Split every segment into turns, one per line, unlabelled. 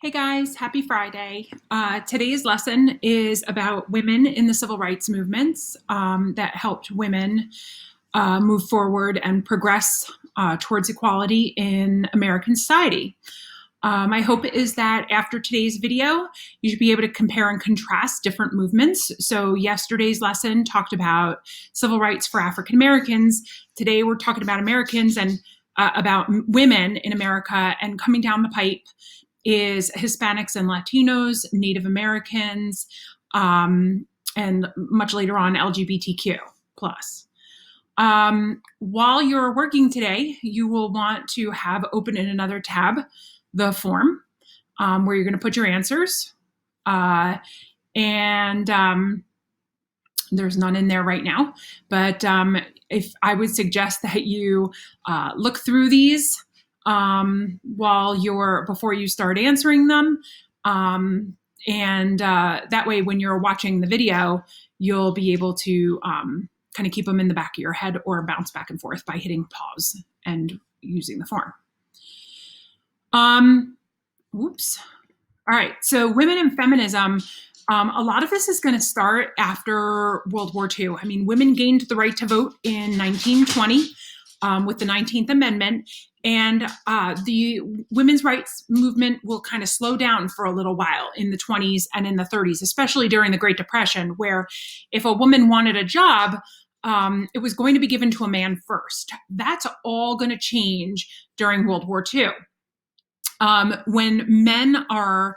Hey guys, happy Friday. Today's lesson is about women in the civil rights movements that helped women move forward and progress towards equality in American society. My hope is that after today's video, you should be able to compare and contrast different movements. So yesterday's lesson talked about civil rights for African Americans. Today we're talking about Americans and about women in America, and coming down the pipe is Hispanics and Latinos, Native Americans, and much later on LGBTQ plus. While you're working today, you will want to have open in another tab the form where you're going to put your answers. And there's none in there right now, but if I would suggest that you look through these before you start answering them. That way, when you're watching the video, you'll be able to kind of keep them in the back of your head or bounce back and forth by hitting pause and using the form. Oops. All right. So women and feminism, a lot of this is going to start after World War II. I mean, women gained the right to vote in 1920 with the 19th Amendment. And the women's rights movement will kind of slow down for a little while in the 20s and in the 30s, especially during the Great Depression, where if a woman wanted a job, it was going to be given to a man first. That's all going to change during World War II. When men are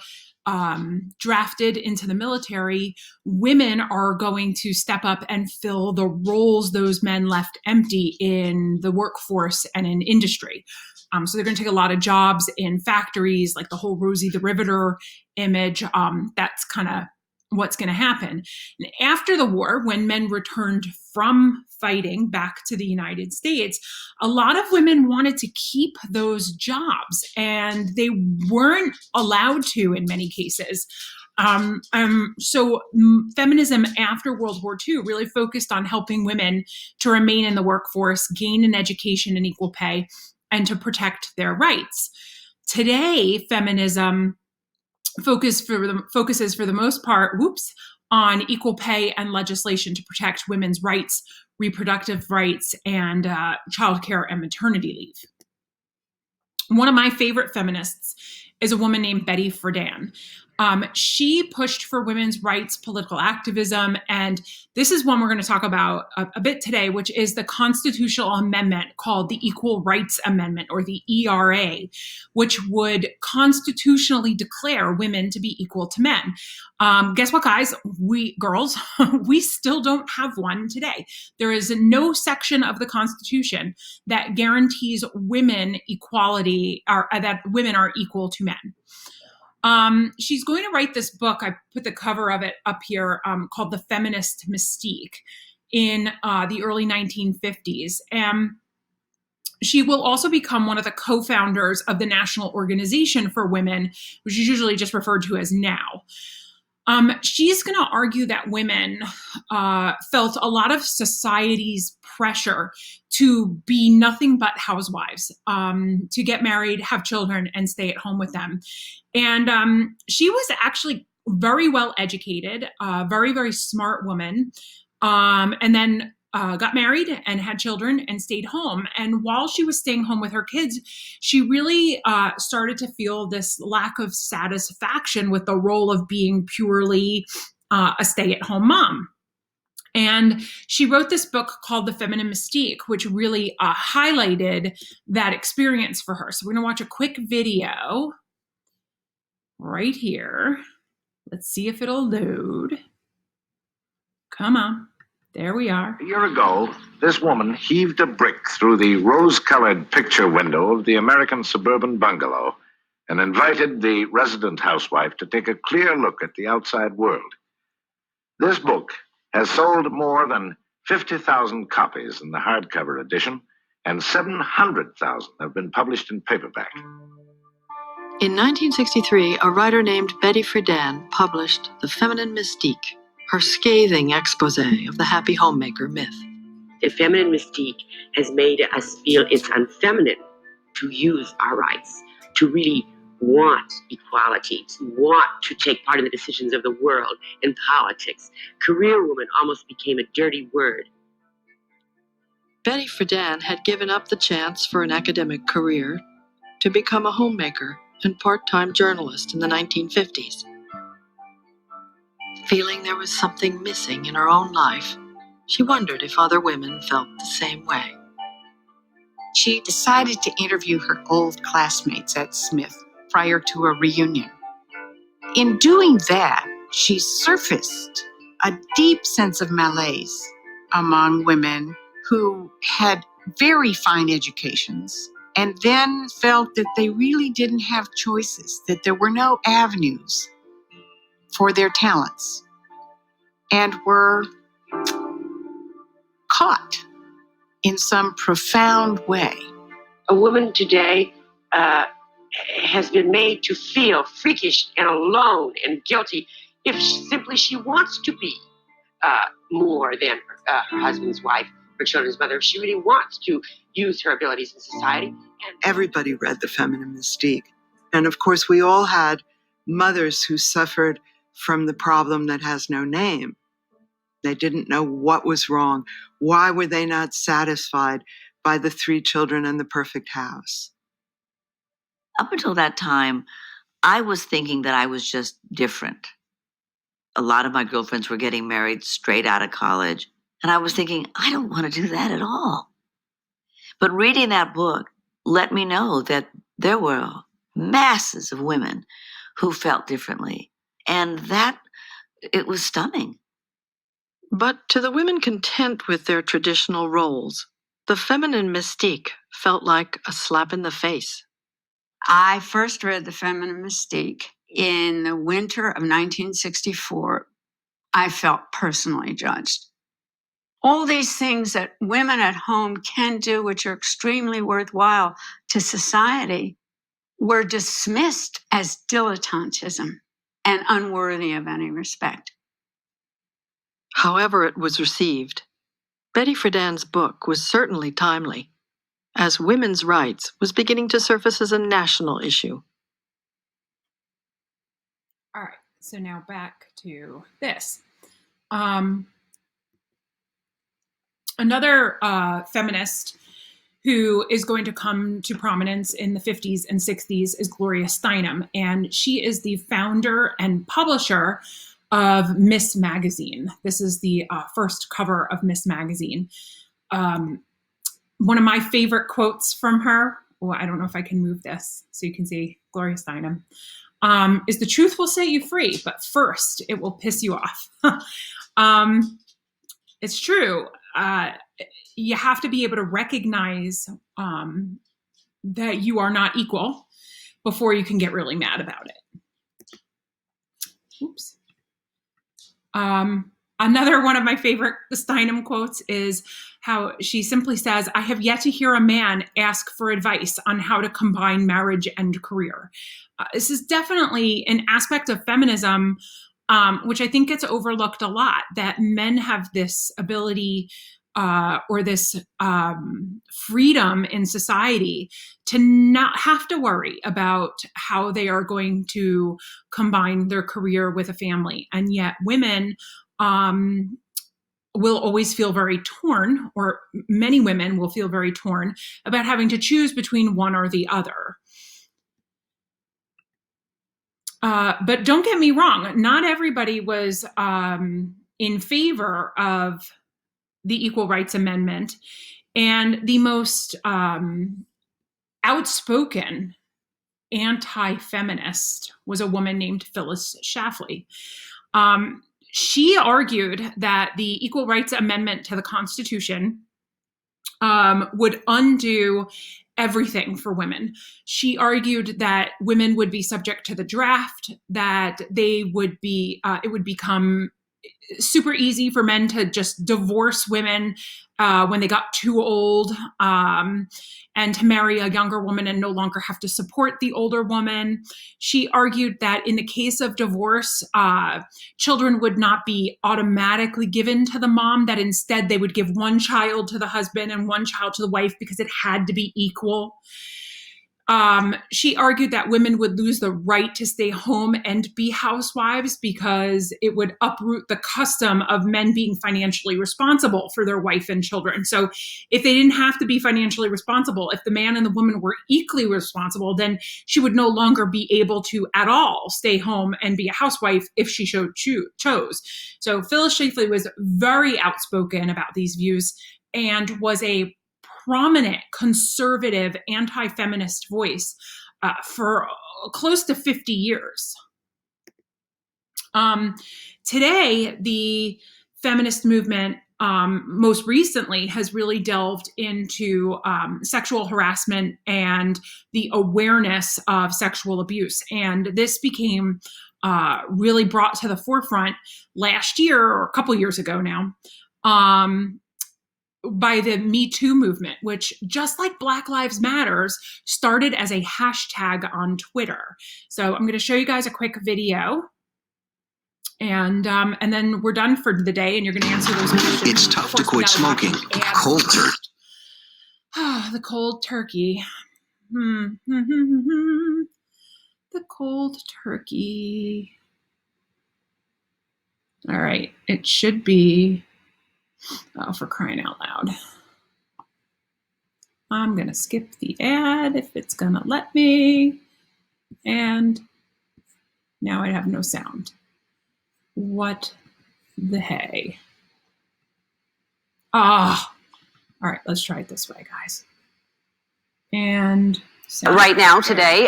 drafted into the military, women are going to step up and fill the roles those men left empty in the workforce and in industry. So they're going to take a lot of jobs in factories, like the whole Rosie the Riveter image. That's kind of what's going to happen. And after the war, when men returned from fighting back to the United States, a lot of women wanted to keep those jobs, and they weren't allowed to in many cases. So feminism after World War II really focused on helping women to remain in the workforce, gain an education and equal pay, and to protect their rights. Today, feminism focuses for the most part, on equal pay and legislation to protect women's rights, reproductive rights, and childcare and maternity leave. One of my favorite feminists is a woman named Betty Friedan. She pushed for women's rights, political activism, and this is one we're going to talk about a bit today, which is the constitutional amendment called the Equal Rights Amendment, or the ERA, which would constitutionally declare women to be equal to men. Guess what, guys? We still don't have one today. There is no section of the Constitution that guarantees women equality, or that women are equal to men. She's going to write this book. I put the cover of it up here, called The Feminist Mystique, in the early 1950s. And she will also become one of the co-founders of the National Organization for Women, which is usually just referred to as NOW. She's going to argue that women felt a lot of society's pressure to be nothing but housewives, to get married, have children, and stay at home with them. And she was actually very well educated, very, very smart woman, and then got married and had children and stayed home. And while she was staying home with her kids, she really started to feel this lack of satisfaction with the role of being purely a stay-at-home mom. And she wrote this book called The Feminine Mystique, which really highlighted that experience for her. So we're going to watch a quick video right here. Let's see if it'll load. Come on. There we are.
A year ago, this woman heaved a brick through the rose-colored picture window of the American suburban bungalow and invited the resident housewife to take a clear look at the outside world. This book has sold more than 50,000 copies in the hardcover edition, and 700,000 have been published in paperback.
In 1963, a writer named Betty Friedan published The Feminine Mystique, her scathing expose of the happy homemaker myth.
The feminine mystique has made us feel it's unfeminine to use our rights, to really want equality, want to take part in the decisions of the world and politics. Career woman almost became a dirty word.
Betty Friedan had given up the chance for an academic career to become a homemaker and part-time journalist in the 1950s. Feeling there was something missing in her own life, she wondered if other women felt the same way.
She decided to interview her old classmates at Smith prior to a reunion. In doing that, she surfaced a deep sense of malaise among women who had very fine educations and then felt that they really didn't have choices, that there were no avenues for their talents, and were caught in some profound way.
A woman today has been made to feel freakish and alone and guilty if simply she wants to be more than her husband's wife, her children's mother. If she really wants to use her abilities in society. And
everybody read The Feminine Mystique. And of course, we all had mothers who suffered from the problem that has no name. They didn't know what was wrong. Why were they not satisfied by the 3 children and the perfect house?
Up until that time, I was thinking that I was just different. A lot of my girlfriends were getting married straight out of college, and I was thinking, I don't want to do that at all. But reading that book let me know that there were masses of women who felt differently, and that it was stunning.
But to the women content with their traditional roles, the feminine mystique felt like a slap in the face.
I first read The Feminine Mystique in the winter of 1964. I felt personally judged. All these things that women at home can do, which are extremely worthwhile to society, were dismissed as dilettantism and unworthy of any respect.
However it was received, Betty Friedan's book was certainly timely, as women's rights was beginning to surface as a national issue.
All right, so now back to this. Another feminist who is going to come to prominence in the 50s and 60s is Gloria Steinem, and she is the founder and publisher of Miss Magazine. This is the first cover of Miss Magazine. One of my favorite quotes from her, well, I don't know if I can move this so you can see Gloria Steinem, is "The truth will set you free, but first it will piss you off." It's true. You have to be able to recognize that you are not equal before you can get really mad about it. Oops. Another one of my favorite Steinem quotes is how she simply says, "I have yet to hear a man ask for advice on how to combine marriage and career." This is definitely an aspect of feminism, which I think gets overlooked a lot, that men have this ability or this freedom in society to not have to worry about how they are going to combine their career with a family. And yet women will always feel very torn, or many women will feel very torn about having to choose between one or the other. But don't get me wrong, not everybody was in favor of the Equal Rights Amendment. And the most outspoken anti-feminist was a woman named Phyllis Schlafly. She argued that the Equal Rights Amendment to the Constitution would undo everything for women. She argued that women would be subject to the draft, that they would be, it would become super easy for men to just divorce women when they got too old, and to marry a younger woman and no longer have to support the older woman. She argued that in the case of divorce, children would not be automatically given to the mom, that instead they would give one child to the husband and one child to the wife because it had to be equal. She argued that women would lose the right to stay home and be housewives because it would uproot the custom of men being financially responsible for their wife and children. So if they didn't have to be financially responsible, if the man and the woman were equally responsible, then she would no longer be able to at all stay home and be a housewife if she chose. So Phyllis Schlafly was very outspoken about these views and was a prominent conservative anti-feminist voice for close to 50 years. Today, the feminist movement most recently has really delved into sexual harassment and the awareness of sexual abuse. And this became really brought to the forefront last year, or a couple years ago now, by the Me Too movement, which, just like Black Lives Matters, started as a hashtag on Twitter. So I'm going to show you guys a quick video, and then we're done for the day, and you're going to answer those questions.
It's tough to quit smoking. Cold turkey.
The cold turkey. The cold turkey. All right, it should be. Oh, for crying out loud. I'm going to skip the ad if it's going to let me. And now I have no sound. What the hey? All right, let's try it this way, guys. And sound.
Right now, today,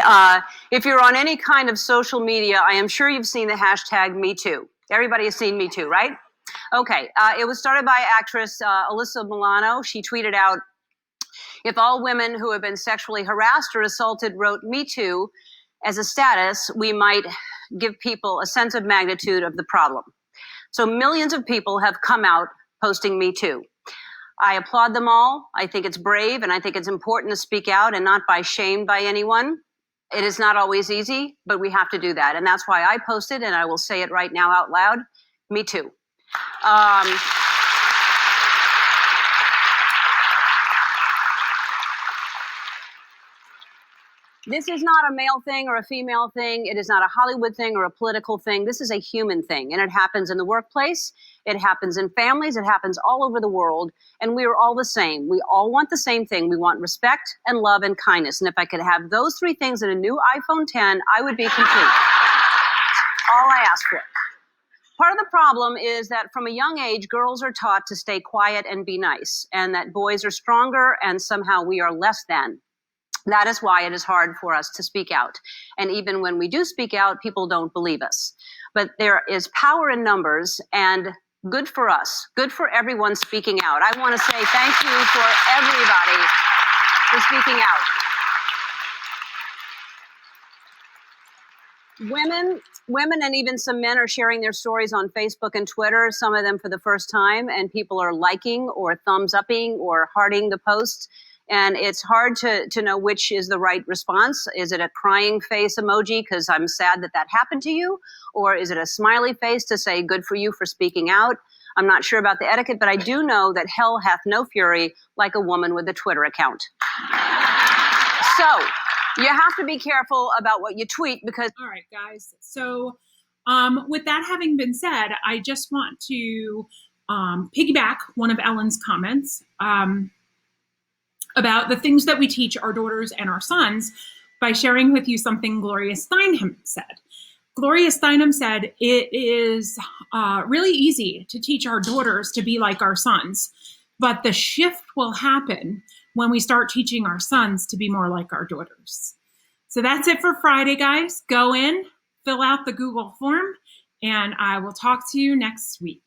if you're on any kind of social media, I am sure you've seen the hashtag #MeToo. Everybody has seen Me Too, right? Okay, it was started by actress Alyssa Milano. She tweeted out, "If all women who have been sexually harassed or assaulted wrote Me Too as a status, we might give people a sense of magnitude of the problem." So millions of people have come out posting Me Too. I applaud them all. I think it's brave, and I think it's important to speak out and not be shamed by anyone. It is not always easy, but we have to do that. And that's why I posted, and I will say it right now out loud, Me Too. This is not a male thing or a female thing. It is not a Hollywood thing or a political thing. This is a human thing, and it happens in the workplace. It happens in families. It happens all over the world, and we are all the same. We all want the same thing. We want respect and love and kindness, and if I could have those three things in a new iPhone 10, I would be complete. All I ask for. Part of the problem is that from a young age, girls are taught to stay quiet and be nice, and that boys are stronger and somehow we are less than. That is why it is hard for us to speak out. And even when we do speak out, people don't believe us. But there is power in numbers, and good for us, good for everyone speaking out. I want to say thank you for everybody for speaking out. Women and even some men are sharing their stories on Facebook and Twitter, some of them for the first time, and people are liking or thumbs upping or hearting the posts. And it's hard to know which is the right response. Is it a crying face emoji because I'm sad that that happened to you? Or is it a smiley face to say good for you for speaking out? I'm not sure about the etiquette, but I do know that hell hath no fury like a woman with a Twitter account. So you have to be careful about what you tweet because...
All right, guys. So with that having been said, I just want to piggyback one of Ellen's comments about the things that we teach our daughters and our sons by sharing with you something Gloria Steinem said. Gloria Steinem said, it is really easy to teach our daughters to be like our sons, but the shift will happen when we start teaching our sons to be more like our daughters. So that's it for Friday, guys. Go in, fill out the Google form, and I will talk to you next week.